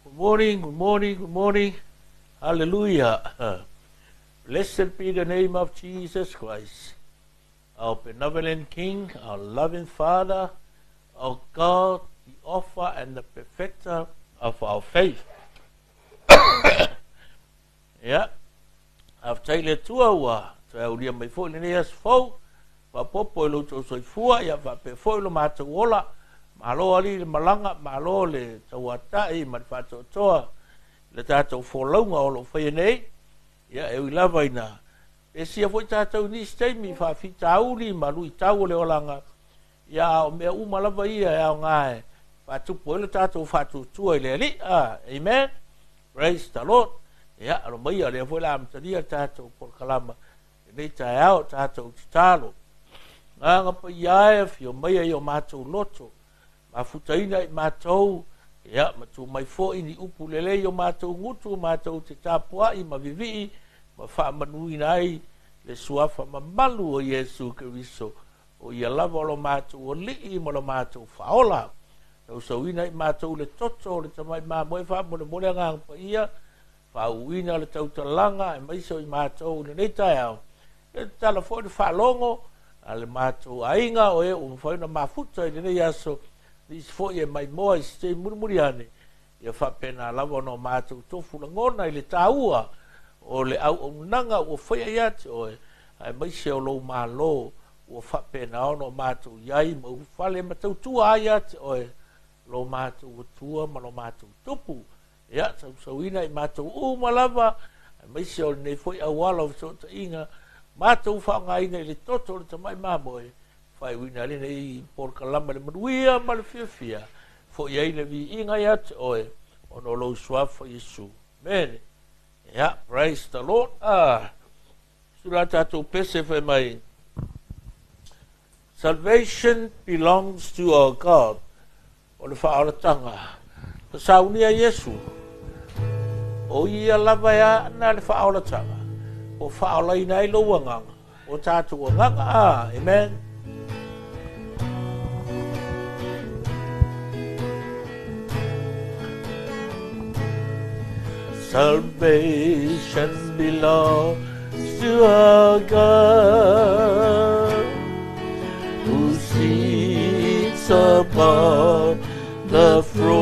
Good morning, good morning, good morning. Hallelujah. Blessed be the name of Jesus Christ, our benevolent King, our loving Father, our God, the author and the perfecter of our faith. Yeah. After the 2 hours, so we may fall in the fall, for Popolo to say 4, ya va pe foilo matawola. Malo ali malanga malo le tawata I matfato toa le tato folonga o lo fene ya e lava ina e sia foi tato ni stemi fa fitauli malu tau le olanga ya o me uma lava ia ya ngai fa tu pole tato fa tu tu le ali amen, praise the Lord. Ya lo mai le foi la mtadia tato por kalama le taao tato talo nga pa ia fio mai yo mato loto afutaina I matou ya matu mai fo ini upu lele yo matou ngutu matou te tapua I mavivi ma fa manui nai le suafa mamalu o Yesu Kristo o ia lava lo matou o lii mo lo matou faola tau sauina I matou le toto le tamai mamoe fa mo le mole ngang pa ia fa uina le tau talanga e maiso I matou le neitao le tala fo le fa longo ale matou ainga o e un fa na mafuta le yaso Nis fo ye mai moa ste murmuriane ia fa pena lava no matou tofu la ngona I le taua o le au nanga o fa ia o ai mai se o lo malo o fa pena no matou iai mo fa le matou tu ia o lo matou tua ma lo matou topu ia so ina I matou o malava mai se o ne foi a wala so inga matou fa ngai ne le toto le mai mamoe fai wina le nei por kalama le manuia ma le fiafia fo iai le vi inga iat oe ono lo suafa Yesu. Amen. Yeah, praise the Lord. Sura tatou pese fai mai. Salvation belongs to our God. O le whaolatanga. Ta saunia Yesu. O ia lava ia na le whaolatanga. O whaolaina I lo wanganga. O tatou wanganga. Amen. Salvation belongs to our God, who sits upon the throne,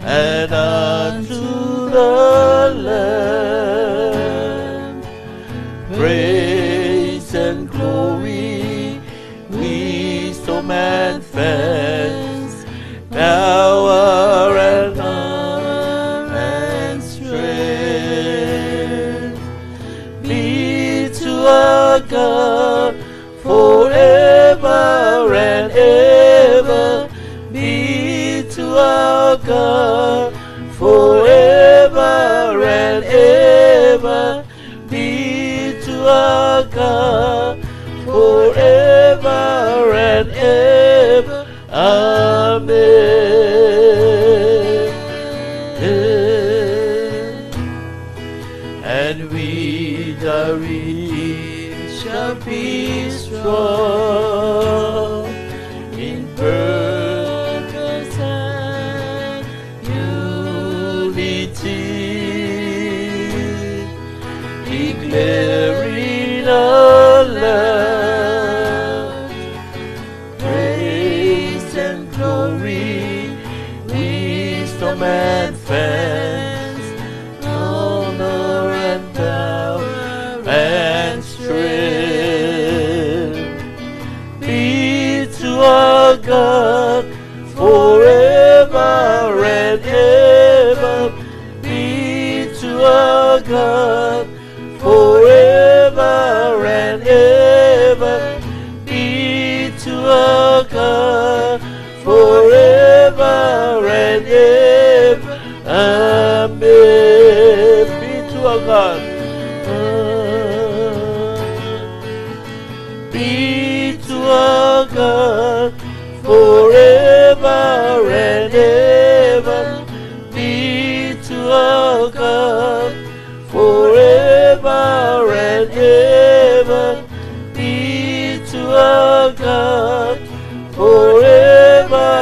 and unto the Lamb praise and glory, wisdom and faith, power and honor and strength be to our God forever and ever. Be to our God forever and ever. Be to our God forever and ever. Amen. And we the weak shall be strong in purpose and unity, declaring aloud praise and glory, wisdom and thanks, honor and power and strength be to our God forever and ever. Be to our God forever and ever. Be to our God forever and ever. Amen. Be to our God. Be to our God forever and ever. Be to our God forever and ever. Be to our God forever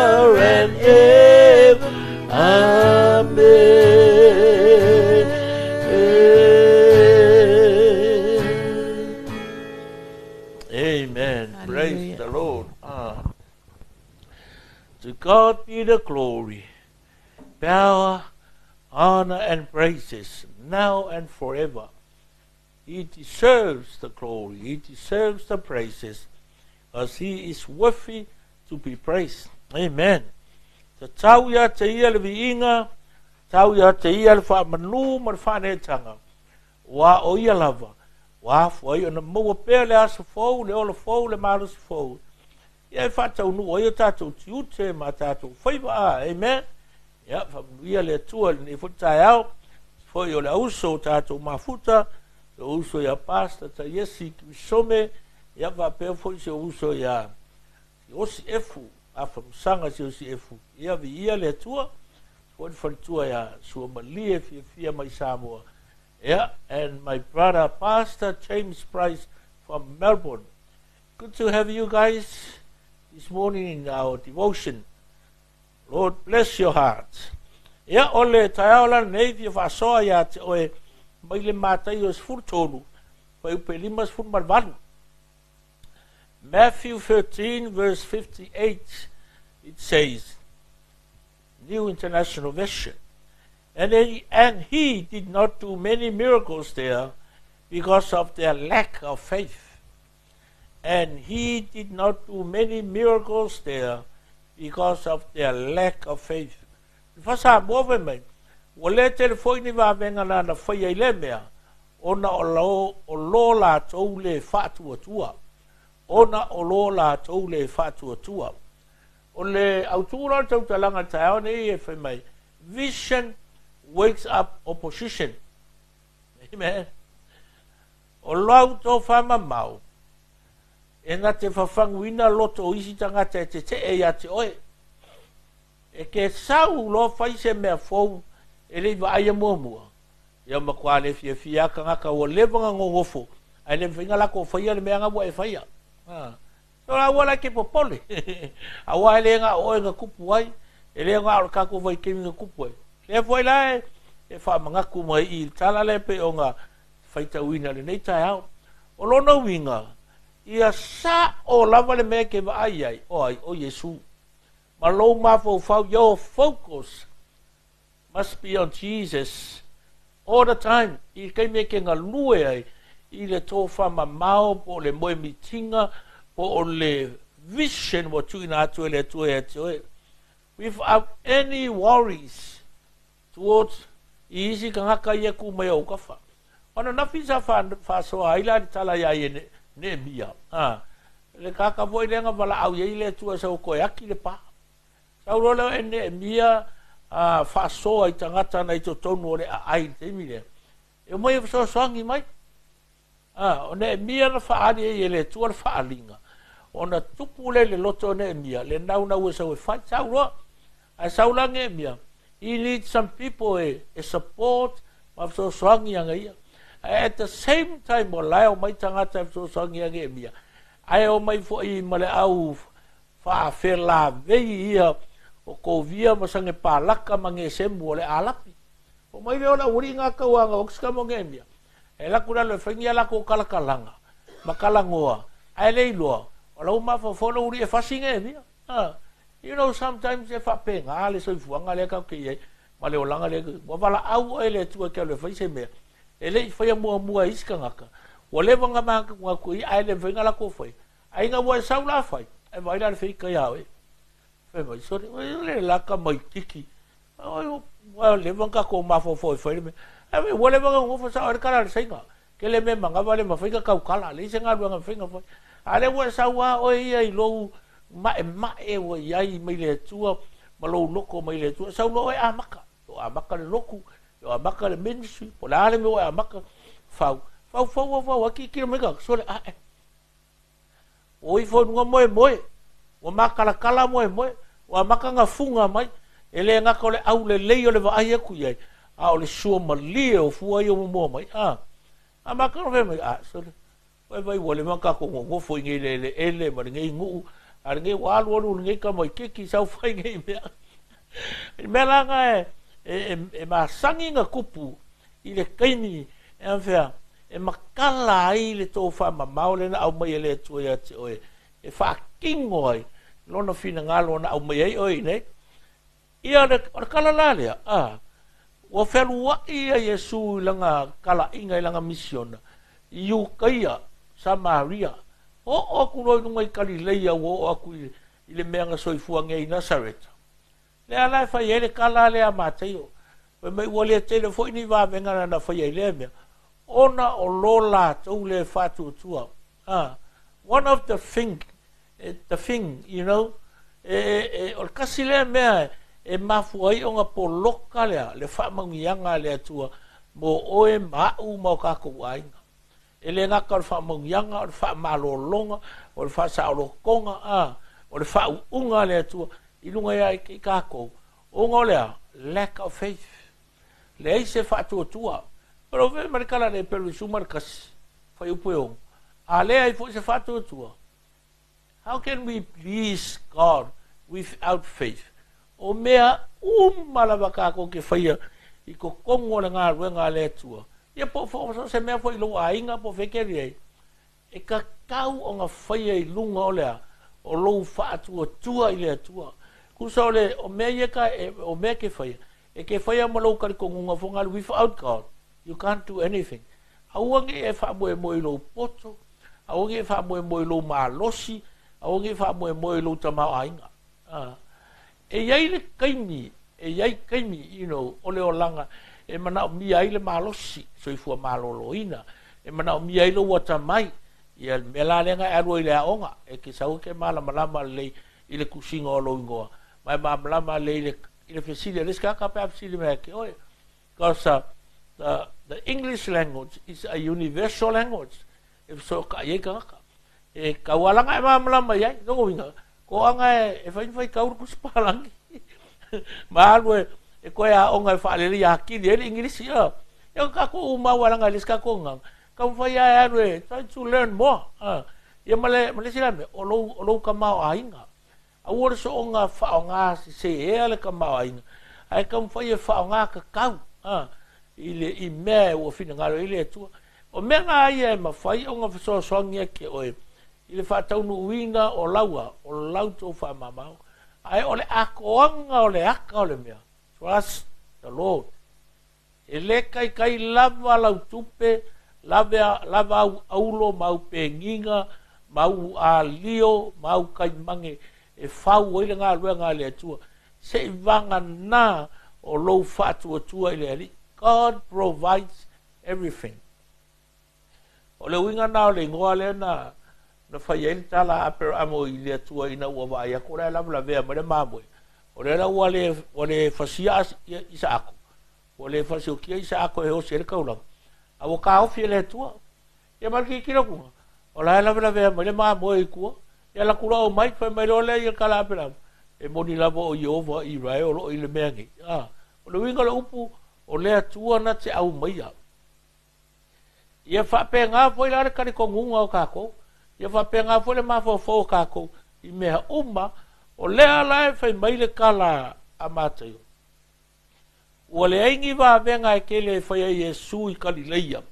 Amen. Hallelujah. Praise the Lord. To God be the glory, power, honor, and praises, now and forever. He deserves the glory. He deserves the praises, as he is worthy to be praised. Amen. Te tau ia te ia le viinga, tau ia te ia le whaamanu ma le whanetanga. Wa o ia lava. Wa fwai ona maua pēr le asa fau, le ola fau, le marus fau. Ia e whatau nu o ia tātou tiute ma tātou whaiva a. Amen. Ia whamuia le atua le ne futai au. Fwai o le auso tātou mafuta. Le uso ia pasta ta yesi kisome. Ia whapea fwai se uso ia. Osi efu. Afa musanga se osi efu. Ia vi ia le atua. Fwai whalitua ia. Sua malie fia mai Samoa. Yeah, and my brother, Pastor James Price from Melbourne. Good to have you guys this morning in our devotion. Lord, bless your hearts. Yeah, ole taiola nevi fasoa ya te oe maile matai os furtonu. Fa upelimas fur malvalu. Matthew 13 verse 58, it says, New International Version. And he did not do many miracles there because of their lack of faith. And he did not do many miracles there because of their lack of faith. Fasa move mai. Wale telefoi ni va venga na fai ile mea. Ona o lo la toule fatu tua. Ona o lo la toule fatu tua. Ole autura tau talanga tau nei e fai mai. Vision wakes up opposition. Amen. O lau tō whama mau. E nga te whawhanguina loto o isi tangata te e ia te oe. E ke sau lo whaise mea fōu e leiwa aia mua mua. Ia makua le fia fia ka ngaka o lewanga ngofo. Ai le whinga lako whaia le mea ngabua e whaia. So la wala ke popole. Awa ele nga oe nga kupu ai. Ele nga aro kako vai kemi nga kupu ai. Le foi lai e fa mangaku mai I tala le pe o nga faita wina le nei tai au. O lona winga ia sa o lava le me ke va ai o Yesu. Ma lo ma fo your focus must be on Jesus all the time. I kai me ke nga lue ai I le tō whama mau po le moe mitinga po o le vision mo tuina atu le tue atu without any worries towards easy kangaka ia ku mai o kafa. Ona na fisa fa so aila tala ya ne mia. Le kaka voi lenga vala au ye le tua so ko yaki le pa. Sa rola ene mia fa so ai tangata na to tonu le ai te mile. E mai so sangi mai. Ona mia na fa ali ye le tua fa alinga. Ona tupule le loto ne mia le nau na so fa sa ro. A saulange mia. He needs some people a support of so strong yang ia. At the same time, o lai o mai tangata so strong yang ia. Ai o mai fo I male au fa fela vei ia o ko via masange palaka mange sembo le alapi. O mai le ona uri nga ka wanga o ska mo ngemia. E la kula le fengia la ko kala kalanga. Makalangoa. Ai le lo. O la uma fo fo uri e fasinge ia. You know, sometimes if I pay, le so fuanga le ka ke ma le olanga le mo vala au ele tu ke le faise me ele foi mo iska ngaka o le vanga ma ku I le venga la ko foi ai nga mo sa la foi e vai la fe ka ya e fe mai so le la ka mai tiki o le vanga ko ma fo foi me e o le vanga mo fo sa ar kala senga ke le me manga vale ma fe ka kala le senga vanga fe nga foi ale mo sa wa o I lo ma e o ai mai le tua ma lo loko mai le tua sa lo e amaka o amaka le loku o amaka le ministry o la le mo amaka fau aki ki me ka so le o I fo ngo moe o maka la kala moe o amaka nga funga mai ele nga ko le au le o le va ai ku ye a o le suo malie o fu ai o mo mai amaka no ve mai so le vai o le maka ko ngo fo ngi le ele ma ngi ngu ar ngi walu ngi ka mai ki sa fai ngi me langa e ma sangi nga kupu I le kaini e anfea e makala ai le tō whamamau le na au mai le tua ia te oe. E whakingo ai, lona whina ngalo na au mai ai oe nei. Ia le kala lea, wa whelu wa ia Yesu langa kala inga langa misiona. Iu kaia, Samaria. O aku roi nunga i Galileia, o aku i le meanga soifua nge i Nazareth. Le alai whai ele kala lea māteo. Wai mai ua lea tele fo ini wā venga na whai ele mea. Ona o lola tau le whātua tua. One of the thing, you know, o kasi lea mea, e mafu ai o ngā po loka lea, le whamangianga lea tua, mo oe mau mau kako wainga. E le ngaka o le whamangianga, o le whamalolonga, o le whasaolokonga, o le whauunga lea tua, ilunga ia i kako. O ngā lea, lack of faith. Le eise whātua tua. Pero ve marikala le pelu sumar kasi, whai upueong. A lea i fo se whātua tua. How can we please God without faith? O mea umalawa kako ke whaia i ko kongo na ngā ruenga le tua. Ia po se mea fo i lo a inga po whekeri ei. E ka kau o ngā whaia i lunga o lea o lo whaatua tua i lea tua. Kusa o le o mea ia ka o mea ke whaia. E ke whaia ma lo kari kongunga fo ngā without God. You can't do anything. Auangi e wha moe lo poto. Auangi e wha moe lo malosi. Auangi e wha moe lo tamau a inga. E iai le kaimi, you know, ole o langa, e mana o mia ai le malosi, so i fua maloloina, e mana o mia ai lo watamai, ia mela lenga e arua i le aonga, e ke sau ke malama le i le kusinga o lo ingoa, mai malama le i le fesile, les kaka pe apsile mea ke oe, because the English language is a universal language, e so ka iei ka ngaka, e kawalanga e malama iai, nongo winga, ko anga e fai kauru kuspalangi malu e ko ya onga fa le ya ki le English ya yo ka ko uma wala nga lis ka ko nga ka fai ya re try to learn more ya male sila me o lo ka ma ainga a wor so onga fa onga se ele ka ma ainga ai ka fai fa onga ka ka ile i me o fina nga ile tu o me nga ia ma fai onga so ngia ke o ile whātau nu uina o laua, o lau tō whamamau. Ai o le akoanga o le aka o le mea. Trust the Lord. E le kai lava lau tupe, lava aulo mau penginga, mau a lio, mau kai mange, e whau o ile ngā rua ngā le atua. Se i vanga nā o lou whātua tua ile ali. God provides everything. O le uinga nā o le ngoa le na na fai ele tala aper amo i le tua ina ua vai a kora la vea ma le mamoi o le la ua le fasia isa ako o le fasia o kia isa ako e o se le kaulang a o ka ofi le tua ia marki kira kunga o la vea ma le mamoi kua ia la kura o mai fai mai lo le ia kala aper e moni lavo o Iova i rai o lo i le meangi o le winga le upu o le tua na te au mai a ia whape ngā foi la re kari kongunga o kako ia whapenga fole mawhawhau kako i mea uma o lea lai whai maile kala a mātaio. Ua le aingi wā venga e kele whai a Yesu i Galileia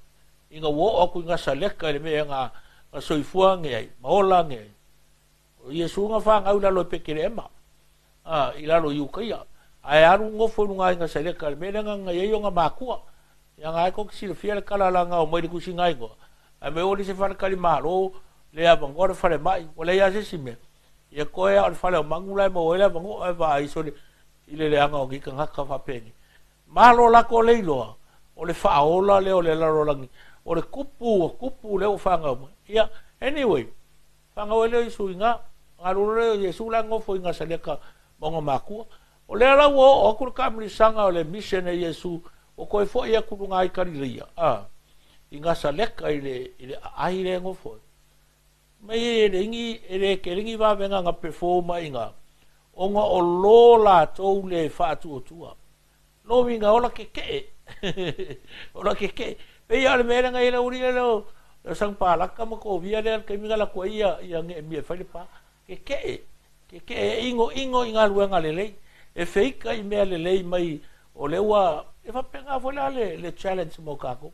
i ngā wo oku i ngā saleka i le mea ngā soifua ngeai, maola ngeai. O Yesu ngā whanga ula lo pekere ema i lalo i ukaia. Ai aru ngofo nunga i ngā saleka i le mea ngā iei o ngā mākua. Ia ngā eko kisira fia le kala la ngā o maile kusi ngai ngoa. Ai me ori se whanakari māro le avangore fale mai o le ia sesime ia koe o le fale o mangulai mo o le avango e va iso le anga o gika ngaka whapeni malo lako o leiloa o le whaola le o le larolangi o le kupu le o whanga ia anyway whanga o le isu inga ngarure o Yesu la ngofo inga saleka monga makua o le ala o akuru kamri sanga o le mission e Yesu o koe fo ia kuru ngai kariria inga saleka i le aire ngofo mai e ringi wā venga ngā performa inga o ngā o lola tau le whātua tua no winga ola ke ola ke pei ale mera ngai la uri leo le sang palaka ma ko via le ke minga la ko ia nge mi fa le pa ke ingo inga luenga le e feika i mea le mai o le wa e fa penga fo le challenge mo kako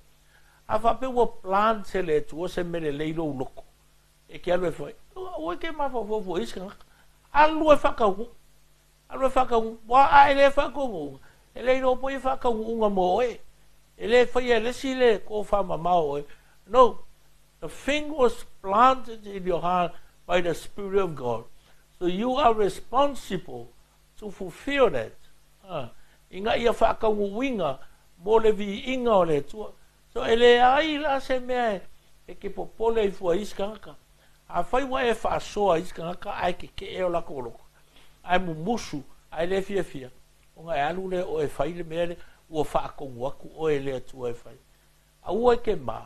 a fa pe wo plan se le tu se me le leilo loko e ke alu foi o ke ma fo iska alu fa ka wa a ele fa ko ele no po fa ka unga mo ele fa ele sile ko fa mama no, the thing was planted in your heart by the Spirit of God, so you are responsible to fulfill that. Inga ia fa ka winga mo le vi inga ole tu so ele ai la se me e ke popole i fu iska ka a fai wa e fa so iska ka ai ke e o la ko ai mu musu ai le fia o nga alu le o e fai le me o fa ko waku o ele tu e fai a o ke ma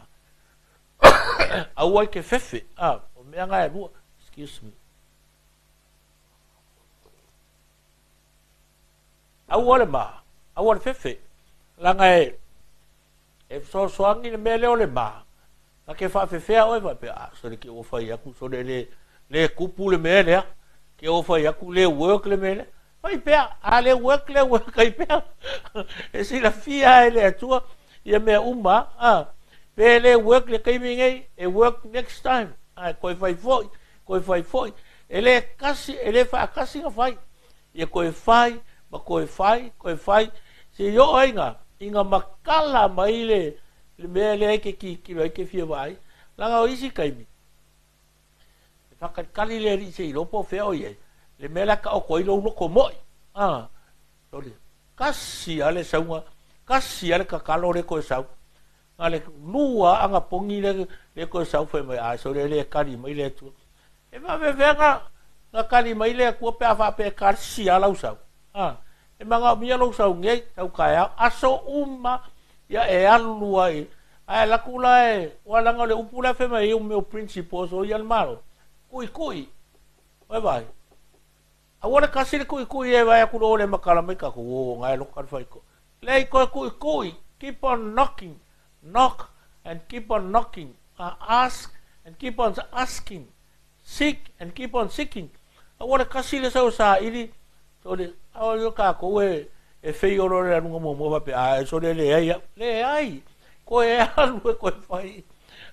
a o ke fefe o me nga lu excuse me a o le ma a o fefe la nga e so angi le me le o le ma la ke fa fefe o e va pe so le ke o fai aku so le kupu le me le ke o fai aku le work le me le vai pe ale work kai pe e si la fia ele tua ia me uma pe le work le kai mingai e work next time koi fai ele kasi ele fa kasi nga fai ia koi fai se yo inga makala mai le me le ke ki le ke fia vai langa o isi kai mi fa kali le ri se lo po feo ye le mela ka o koi lo ko moi tole kasi ale saunga kasi ale ka kalore ko sau ale lua anga pongi le ko sau fe mai so le kali mai le tu e va venga na kali mai le ko pe fa pe kasi ala usau e manga mi lo sau ngai sau kaya aso ya e alu ai la kula wala ngale upula fe mai o meu principal so ya malo kui vai awara kasiri kui e vai aku le makala mai ka ko ngai lo kan fai ko le kui keep on knocking knock and keep on knocking ask and keep on asking seek and keep on seeking awara kasiri sa ili so le awara ka ko e fei o le anu mo va pe so le ai ko e alu ko fai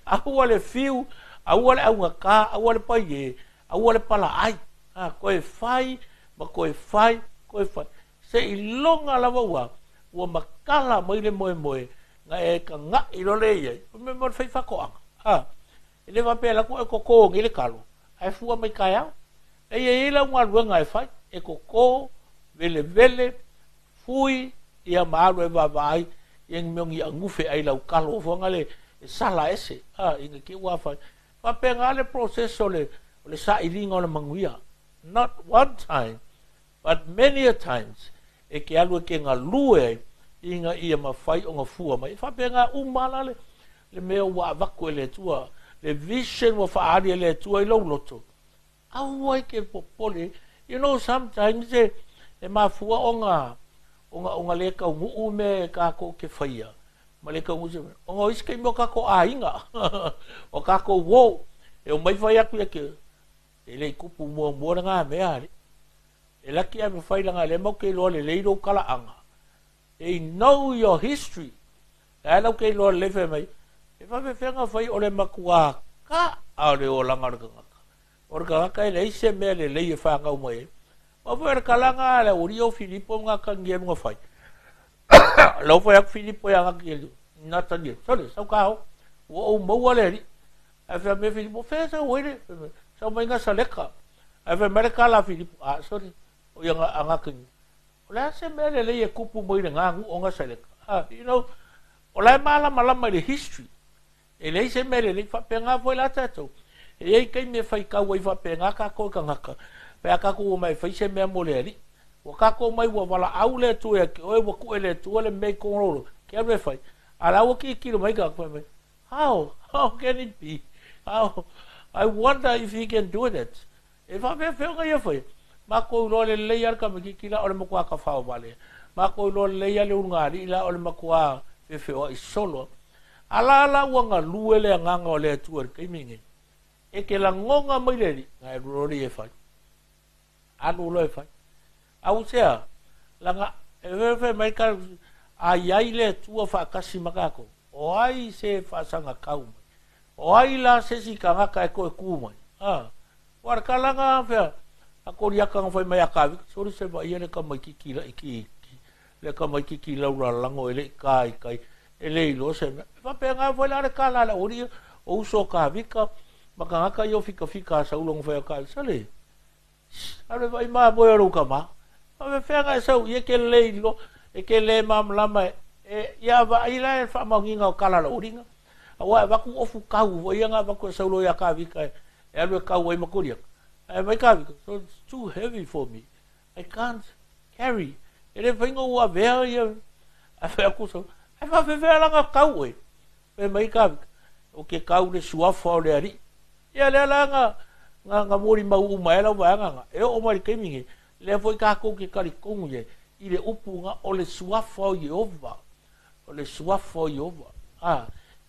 awara fiu awara au ka awara pai awara pala ai koe fai se ilonga lava ua makala mai le moe nga e ka nga ilo le ye me mo fai fa ko ele va pela ko ngi le kalo ai fua mai kai au e ila unha luenga e fai e ko vele fui ia malu e vai e ngi ngufe ai lau kalo fo ngale sala ese inga ki ua fai va penga le proceso le sa ilinga o le manguia not one time but many a times e ke alu ke nga lue inga ia mafai o nga fua mai fa penga umala le mea wa vaku le tua le vision wa fa ari le tua i lo loto awai ke popole you know sometimes e mafua o nga le ka ngu me ka ko ke faia ma le ka ngu o nga iske mo ka ko ainga o ka ko wo e o mai fai aku ke ele kupu mo nga me ari ela ki ame fai langa le mo ke lo le leiro kala anga know your history ela ke lo le fe mai e fa fe nga fai o le makua ka ale o langa ka ele se me le fa nga mo o ver kalanga le urio Filipo nga ka ngie mo fai lo fai ak Filipo ya nga ki nata ni sole sa ka o mo wale ri a fe me Filipo fe sa wele sa mai nga sa leka a fe mereka la Filipo sorry o yang anga kin ola se me le kupu mo nga ngu o nga sa leka you know ola mala mai history ele se me le fa penga foi la tato e kai me fai ka wai fa penga ka ko ka ngaka pe ka ko mai fai se me mo le ri o ka ko mai wa wala au le tu e o wa ku ele tu le me ko ro ke me fai ala o ki ki mai ka ko me how can it be how I wonder if he can do that if I fe ka ye fai ma ko lo le yar ka me ki la o le mo ka fa vale ma ko lo le ya le ngari la o le mo ka fe o solo ala wanga luele nganga o le tu ke mingi e ke la ngonga mai le ngai rori e fai anu lo e fai au sea langa e fe mai ka ai le tu fa kasi makako o ai se whaasanga kau mai. O ai la se si ka ngaka e koe kū mai. Wara ka langa whea, a kori aka ngawhai mai a kāwika, sori se wa ia le ka mai kiki la iki, le ka mai kiki laura lango e le kai kai, e le ilo se mea. E whapea ngā whai la le ka la ori o uso kāwika, maka ngaka i o fika fika sa ulong whai a kāwika, sale. Ale vai mā boia ruka mā. Awe whenga e sau, i ke le ilo, e ke le mamlama e ia wa ila e whamaunginga o kalala uringa. Awa e waku ofu kau, wa ia ngā waku e saulo ia kāwika e alue kau ai makuriak. E mai kāwika, so it's too heavy for me. I can't carry. E le whainga ua vea ia, a whea kusau, e whawhewea langa kau e. E mai kāwika, o ke kau le suafa o le ari. Ia lea langa, nga mori mau umaela wanga nga. E o mari keimingi, le foi kako ke karikongu ye, i le upu nga o le suafa o Yehova. O le suafa o Yehova.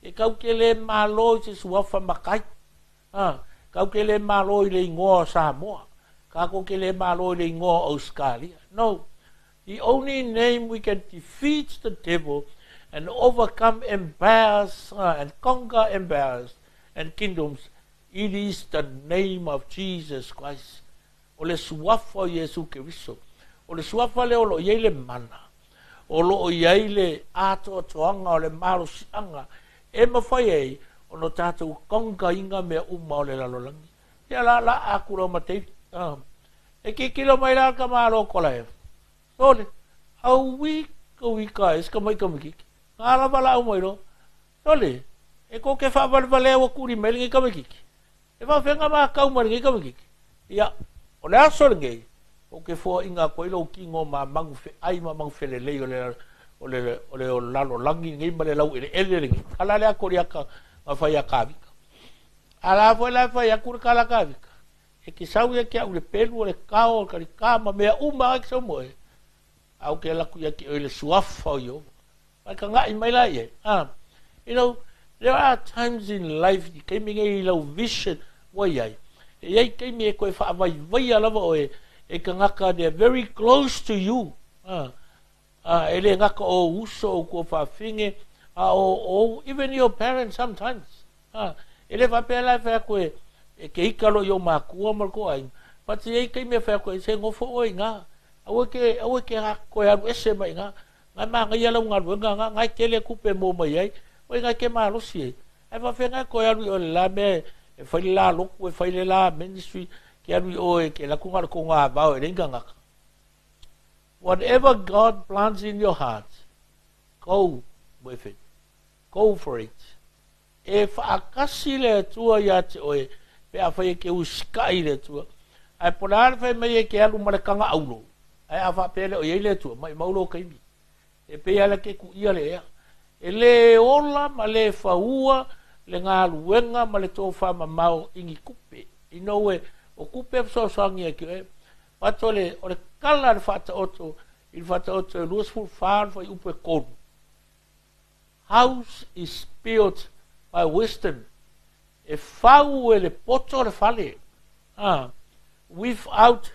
E kau ke le malo i se suafa makai. Kau ke le malo i le ingoa Samoa. Kako ke le malo i le ingoa Australia. No. The only name we can defeat the devil and overcome empires and conquer empires and kingdoms, it is the name of Jesus Christ. O le suafa o Yesu Keriso. O le suafa le olo iei le mana. O lo o iei le ato toanga o le maro sianga. E mawhai ei, o no tātou konga inga mea uma o le lalolangi. Ia la akura o matei. E ki kilo mai la ka maro kola e. Sole, au wika e ska mai kamikiki. Ngara wala au mai ro. Sole, e ko ke whawalewale o kuri melingi kamikiki. E whawhenga maa kaumaringi kamikiki. Ia, o le aso ngei, o ke fua inga koe ilo kingo ma mangu fe, ai ma mangu fele lei o le lalo langi ngei ma le lau ele ringi. Ala le akori aka ma whai a kāwika. Ala fwai la whai akura kala kāwika. E ki sau ia ki au le pelu o le kao o kari kāma mea uma aki sau moe. Au ke laku ia ki o le suafa o yo. Mai ka ngai mai la ie. You know, there are times in life, i keimi ngei lau vision wai ai. E iei keimi e koe whaavai vai alawa o e ka ngaka, they're very close to you. E le ngaka o uso o kua whawhinge, o even your parents sometimes. E le whapea lai whea koe, e ke ikalo i o mākua marko ai. Pati iei keimi e whea koe, se ngofo o i ngā. Aue ke koe aru ese mai ngā. Ngai maa ngai alau ngā ruenga ngā, ngai kele kupe mō mai ai. Oi ngai ke maa rosi e. Ai whawhea ngai koe aru i o le la mea, e whaile la loku, e whaile la ministry, ke aru i o e ke laku ngara ko ngā vau e ringa ngaka. Whatever God plants in your heart, go with it. Go for it. E whaakasi le tua ia te oe, pe a whaia ke uskai le tua. Ai ponare whai mai e ke alu marekanga aulo. Ai a whapele o iei le tua, mai maulo kaimi. E pe ala ke ku ia le ea. E le ola ma le whaua, le ngā luenga ma le tō whama mau ingi kupe. Ino e, o kupe so sangi e ki e. Pato o le kala le whata oto, il whata oto e luas fu whaan whai upe konu. House is built by wisdom. E whau e le poto le whale. Without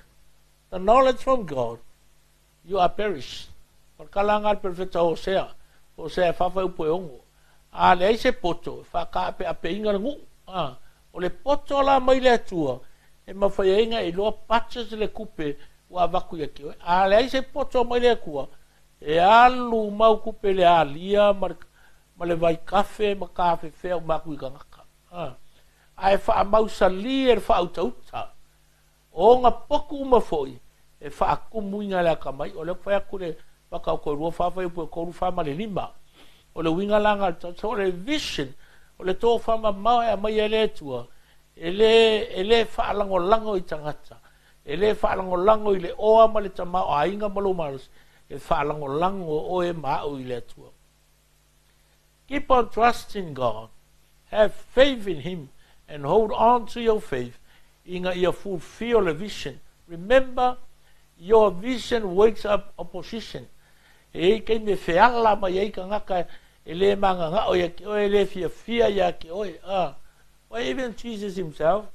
the knowledge from God, you are perished. Kalanga al perfecta Hosea. Hosea whawhai upe ongo. Le ai se poto, whaka ape inga ngu. O le poto la mai le atua, e mawhai inga e loa patches le kupe wa waku ia kiwe. Le ai se poto mai le akua, e alu mau kupe le alia, ma le vai kafe, ma kafe fea, ma kui ka ngaka. Ai wha mau sali e wha autauta. O ngā poku umafoi, e wha akumu inga le akamai, o le whai akure, waka o koe rua whawhai upo e koru whama le lima. O le winga langa, o le vision, o le tō whama mau e a mai e le tua, e le whaalango lango I tangata, e le whaalango lango I le oa ma le tamau a inga malo maros, e whaalango lango o e mau I le tua. Keep on trusting God, have faith in Him, and hold on to your faith, inga ia fulfill the vision. Remember, your vision wakes up opposition. E kei me wheala ma iei ka ngaka, e le manga nga oia ki oe, le fia ia ki oe. Well, even Jesus himself,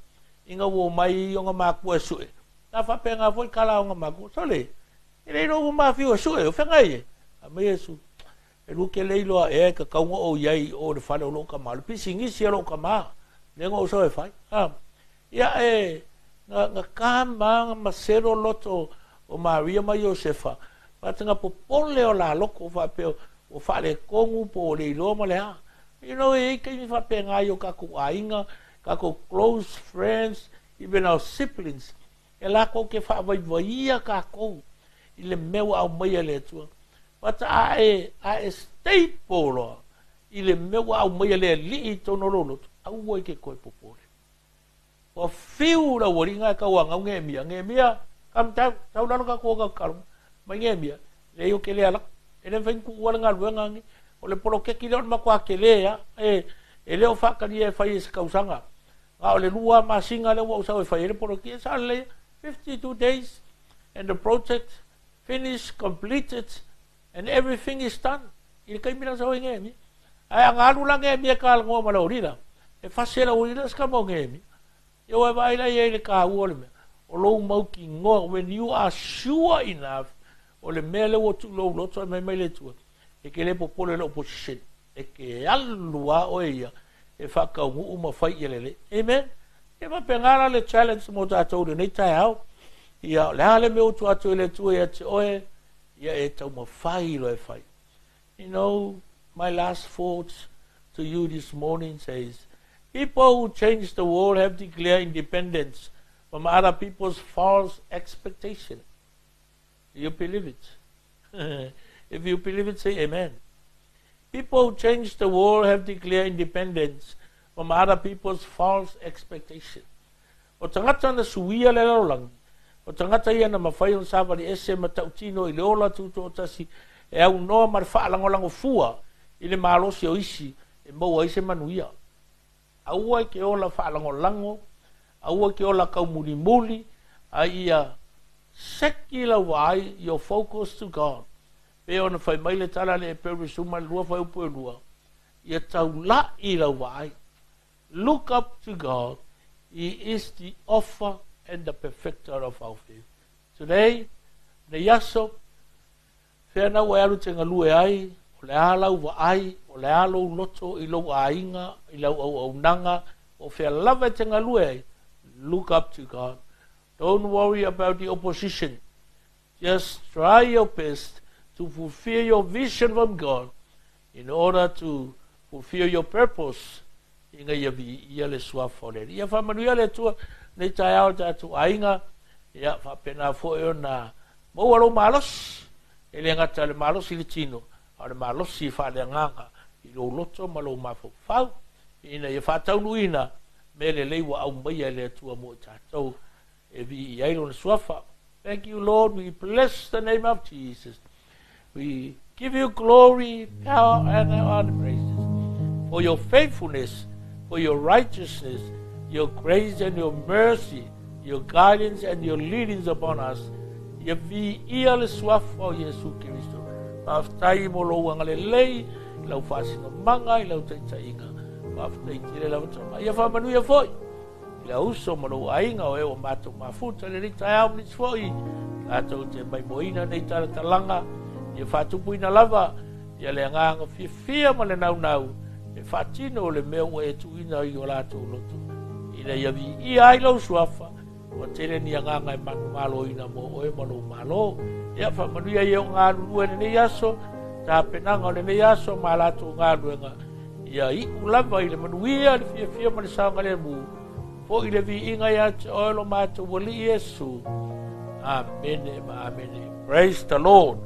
inga wo mai o ngā mākua sue. Tā whapenga foi kala o ngā mākua. Sole, e rei no wo māwhiu sue, o whengai e. A mai Yesu. e luke leilo e ka kaunga o iai o le whale o lo ka maa. Le pisi ngisi lo ka maa. Lenga o so e whai. Ia e nga kama masero loto o Maria ma Josefa. Patinga popole o la loko whapeo o whale kongu po le ilo ma lea. You know, e kai mi whape ngai o kako ainga, kako close friends, even our siblings. E lako ke whawaiwaia kako i le mewa au maia le tua. But a state polo i le mewa au maia le li i tono loloto. Au oi ke koe popole. O fiu la waringa ka wanga nge mia kam tau nano ka ko ka karu mai nge mia le yo ke le ala ele ven ku wala luenga ngi o le polo ke kilo ma kwa ke le ya e le o fa ka ni e fa is ka usanga ga o le lua ma singa le wo sa e fa le polo ke sa le 52 days and the project finished, completed, and everything is done. Il kai mina sa nge mi ai ngalu la nge mi ka ngo ma lo rira e fa se la urira ska mo nge mi yo e vai la ye le ka uole me o lo mau ki ngo when you are sure enough o le mele o tu lo to me le tu e ke le popole le opposition e ke alua o ia e fa ka u ma fai ele amen e va pengara le challenge mo ta to ne tai au ia le me o tu atu le tu e te oe ia e tau ma fai lo e fai. You know, my last thoughts to you this morning says people who change the world have declared independence from other people's false expectation. Do you believe it? If you believe it, say amen. People who change the world have declared independence from other people's false expectation. O tangata na suia le lang. O tangata ia na mawhai on sāwari ese matautino i le ola tuto o tasi e au noa marwha langolango fua i le mālosi o isi e maua ise manuia. Aua ke ola whaalango lango, aua ke ola kaumulimuli, a ia sekila wai your focus to God. Pe ona whai maile tala le e peru suma lua whai upo e lua. Ia tau la i la wai. Look up to God. He is the author and the perfecter of our faith. Today, ne yaso, whena wa alu tenga lue ai, o le alau wa ai, o le alau loto i lau ainga, i lau au nanga, o whea lava tenga lue ai. Look up to God. Don't worry about the opposition. Just try your best to fulfill your vision from God in order to fulfill your purpose. Inga ia vi ia le sua fole. Ia whamanuia le tua nei tai au tatu ainga. Ia whapena fo e ona mau alo malos. E le ngata le malos i le tino. A le malos i whale nganga. I lo loto malo mafo fau. Ina ia whataunu ina. Me le leiwa au maia le tua mo tatou. E vi ia ilo na suafa. Thank you, Lord. We bless the name of Jesus. We give you glory, power, and honor, praises for your faithfulness, for your righteousness, your grace and your mercy, your guidance and your leadings upon us. Ia vi ia le suafa o Yesu Kristo. Maftai mo lo wangale lei, lau fasino manga, lau taitainga. Maftai tire lau tama. Ia whamanu ia foi. Ia uso mo lo ainga o ewa mato mafuta le rita au nis foi. Ato te mai moina nei tala talanga. Ia whatupu ina lava. Ia le nganga fia ma le nau nau. E whatino le mea e tuina i o lato loto. Ina ia vi ia ai lau suafa. O tele ni nganga e manu malo ina mo o e malo malo. Ia whamanuia i o ngā lulua ne yaso. Tā penanga o ne yaso ma lato ngā luenga. Ia i ulava i le manuia le fia ma le saanga le mu. Po i le vi inga ia te oelo mātou wali Yesu. Amen. Praise the Lord.